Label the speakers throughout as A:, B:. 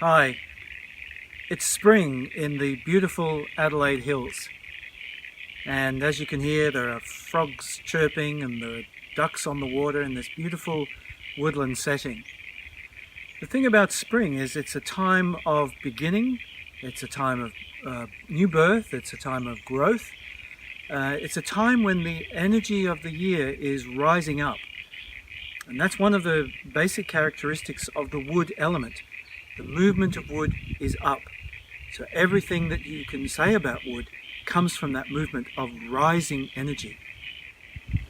A: Hi, it's spring in the beautiful Adelaide Hills, and as you can hear, there are frogs chirping and there are ducks on the water in this beautiful woodland setting. The thing about spring is it's a time of beginning, it's a time of new birth, it's a time of growth, it's a time when the energy of the year is rising up, and that's one of the basic characteristics of the wood element. The movement of wood is up. So everything that you can say about wood comes from that movement of rising energy.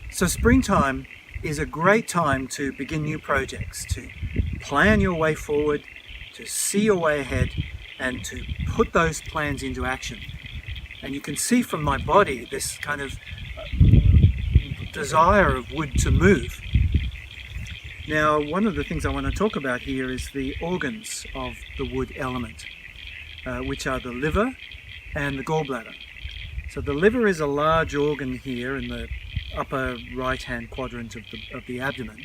A: So springtime is a great time to begin new projects, to plan your way forward, to see your way ahead, and to put those plans into action. And you can see from my body this kind of desire of wood to move. Now, one of the things I want to talk about here is the organs of the wood element, which are the liver and the gallbladder. So the liver is a large organ here in the upper right-hand quadrant of the abdomen.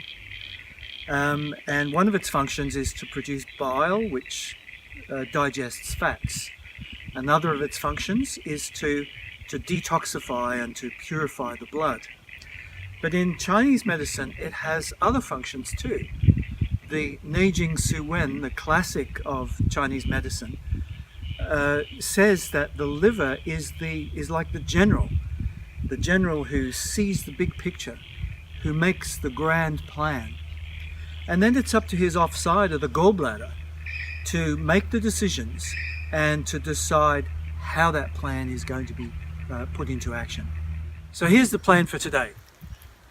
A: And one of its functions is to produce bile, which digests fats. Another of its functions is to detoxify and to purify the blood. But in Chinese medicine, it has other functions too. The Neijing Su Wen, the classic of Chinese medicine, says that the liver is like the general who sees the big picture, who makes the grand plan. And then it's up to his offside of the gallbladder to make the decisions and to decide how that plan is going to be put into action. So here's the plan for today.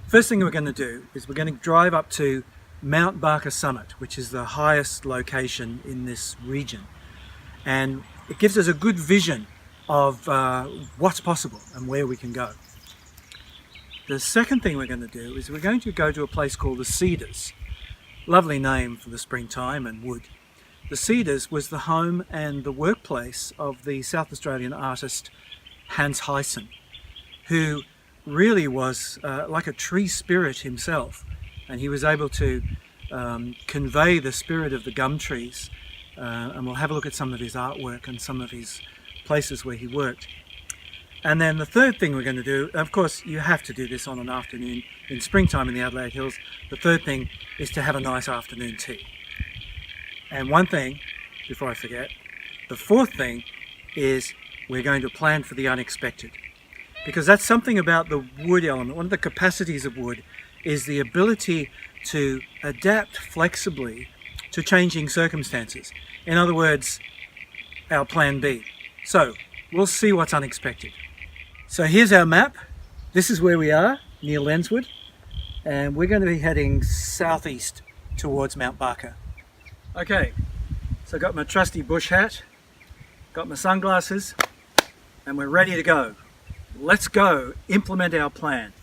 A: First thing we're going to do is we're going to drive up to Mount Barker Summit, which is the highest location in this region. And it gives us a good vision of what's possible and where we can go. The second thing we're going to do is we're going to go to a place called the Cedars. Lovely name for the springtime and wood. The Cedars was the home and the workplace of the South Australian artist Hans Heysen, who really was like a tree spirit himself, and he was able to convey the spirit of the gum trees, and we'll have a look at some of his artwork and some of his places where he worked. And then the third thing we're going to do, of course you have to do this on an afternoon in springtime in the Adelaide Hills, the third thing is to have a nice afternoon tea. And one thing, before I forget, the fourth thing is we're going to plan for the unexpected. Because that's something about the wood element. One of the capacities of wood is the ability to adapt flexibly to changing circumstances. In other words, our plan B. So we'll see what's unexpected. So here's our map. This is where we are, near Lenswood, and we're going to be heading southeast towards Mount Barker. Okay, so I've got my trusty bush hat, got my sunglasses, and we're ready to go. Let's go implement our plan.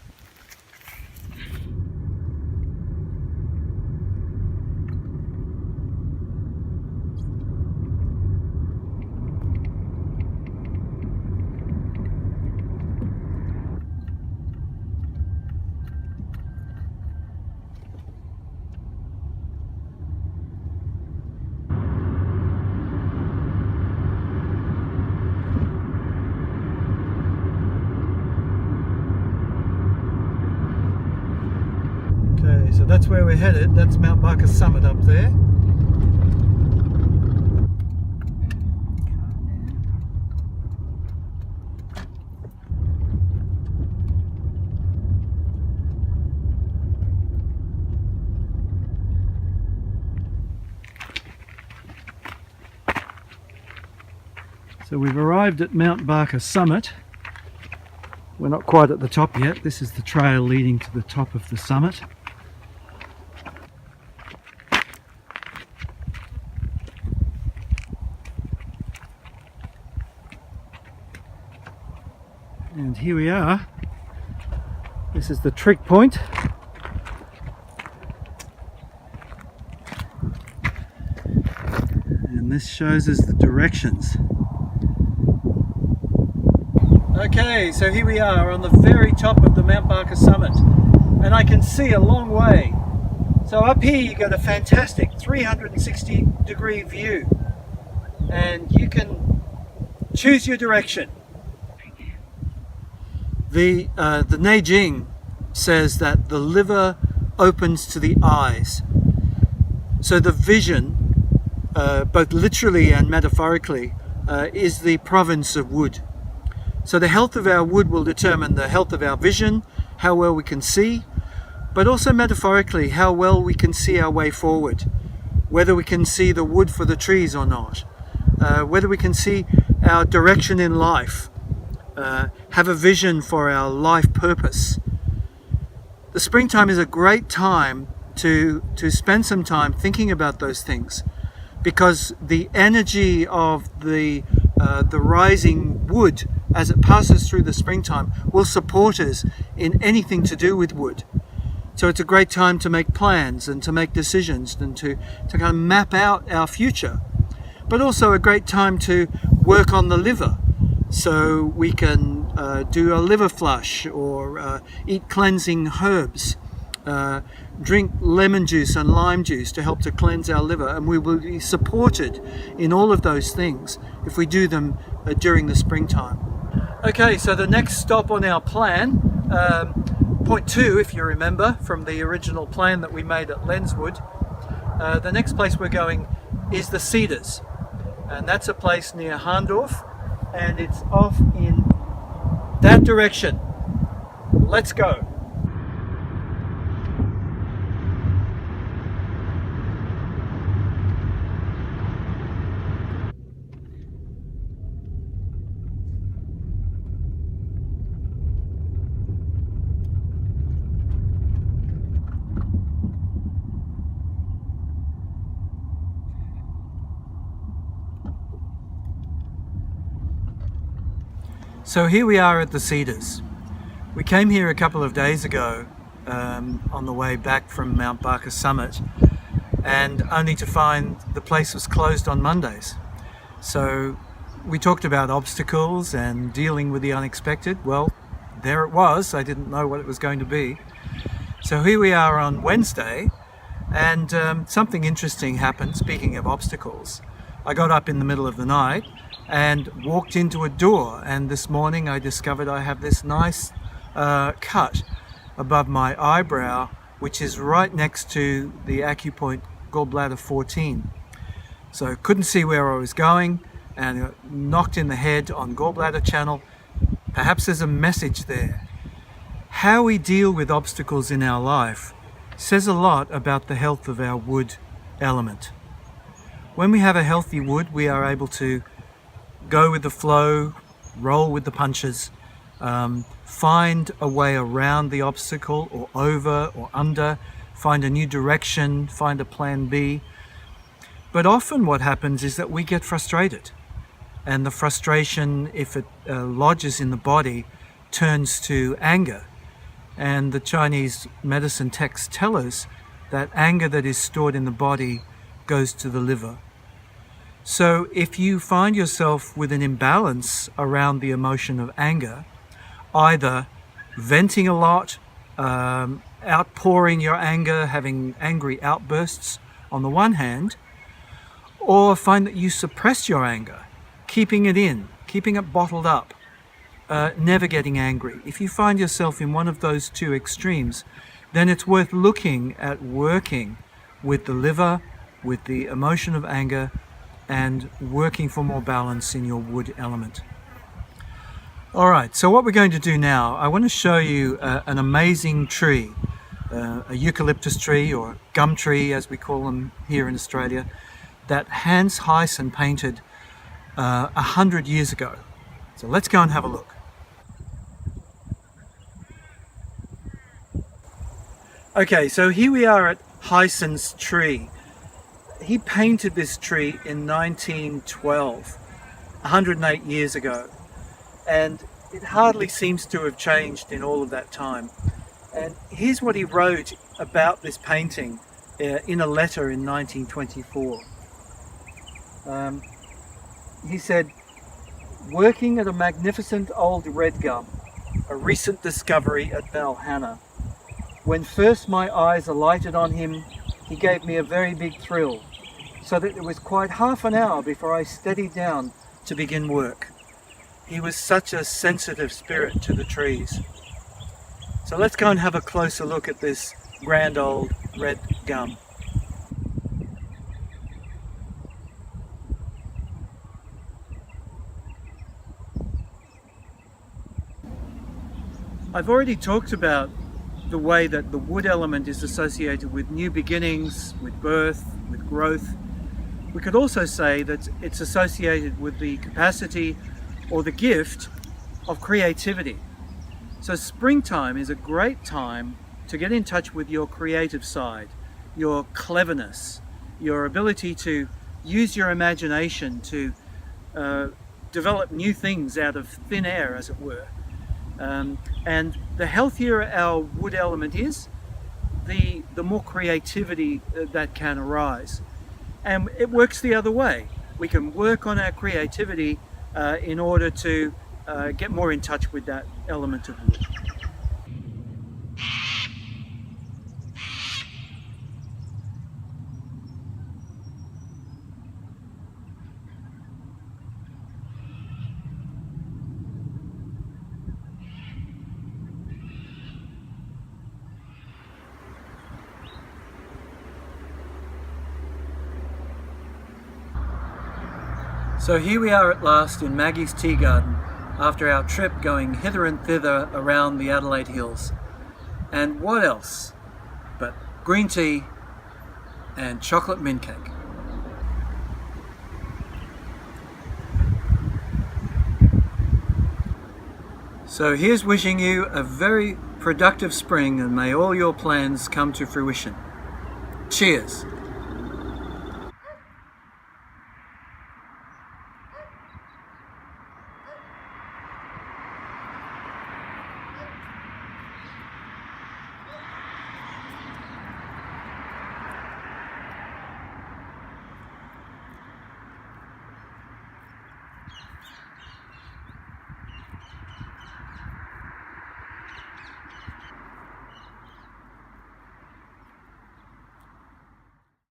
A: So that's where we're headed. That's Mount Barker Summit up there. So we've arrived at Mount Barker Summit. We're not quite at the top yet. This is the trail leading to the top of the summit. And here we are. This is the trig point. And this shows us the directions. Okay, so here we are on the very top of the Mount Barker summit, and I can see a long way. So up here you got a fantastic 360 degree view and you can choose your direction. The Neijing says that the liver opens to the eyes. So the vision, both literally and metaphorically, is the province of wood. So the health of our wood will determine the health of our vision, how well we can see, but also metaphorically, how well we can see our way forward, whether we can see the wood for the trees or not, whether we can see our direction in life, have a vision for our life purpose. The springtime is a great time to spend some time thinking about those things, because the energy of the rising wood as it passes through the springtime will support us in anything to do with wood. So it's a great time to make plans and to make decisions and to kind of map out our future, but also a great time to work on the liver, so we can do a liver flush or eat cleansing herbs, drink lemon juice and lime juice to help to cleanse our liver, and we will be supported in all of those things if we do them during the springtime. Okay, so the next stop on our plan, point 2, if you remember from the original plan that we made at Lenswood, the next place we're going is the Cedars, and that's a place near Harndorf, and it's off in that direction. Let's go. So here we are at the Cedars. We came here a couple of days ago on the way back from Mount Barker Summit, and only to find the place was closed on Mondays. So we talked about obstacles and dealing with the unexpected. Well, there it was. I didn't know what it was going to be. So here we are on Wednesday, and something interesting happened. Speaking of obstacles, I got up in the middle of the night and walked into a door, and this morning I discovered I have this nice cut above my eyebrow, which is right next to the acupoint gallbladder 14. So couldn't see where I was going, and knocked in the head on gallbladder channel. Perhaps there's a message there. How we deal with obstacles in our life says a lot about the health of our wood element. When we have a healthy wood, we are able to go with the flow, roll with the punches, find a way around the obstacle or over or under, find a new direction, find a plan B. But often what happens is that we get frustrated, and the frustration, if it lodges in the body, turns to anger. And the Chinese medicine texts tell us that anger that is stored in the body goes to the liver. So if you find yourself with an imbalance around the emotion of anger, either venting a lot, outpouring your anger, having angry outbursts on the one hand, or find that you suppress your anger, keeping it in, keeping it bottled up, never getting angry. If you find yourself in one of those two extremes, then it's worth looking at working with the liver, with the emotion of anger, and working for more balance in your wood element. All right, so what we're going to do now, I want to show you an amazing tree, a eucalyptus tree, or gum tree as we call them here in Australia, that Hans Heysen painted 100 years ago. So let's go and have a look. Okay, so here we are at Heysen's tree. He painted this tree in 1912, 108 years ago, and it hardly seems to have changed in all of that time. And here's what he wrote about this painting in a letter in 1924. He said, "Working at a magnificent old red gum, a recent discovery at Valhalla. When first my eyes alighted on him, he gave me a very big thrill. so that it was quite half an hour before I steadied down to begin work. He was such a sensitive spirit to the trees. So let's go and have a closer look at this grand old red gum. I've already talked about the way that the wood element is associated with new beginnings, with birth, with growth. We could also say that it's associated with the capacity or the gift of creativity. So springtime is a great time to get in touch with your creative side, your cleverness, your ability to use your imagination to develop new things out of thin air, as it were. And the healthier our wood element is, the more creativity that can arise. And it works the other way. We can work on our creativity in order to get more in touch with that element of wood. So here we are at last in Maggie's tea garden after our trip going hither and thither around the Adelaide Hills. And what else but green tea and chocolate mint cake. So here's wishing you a very productive spring, and may all your plans come to fruition. Cheers!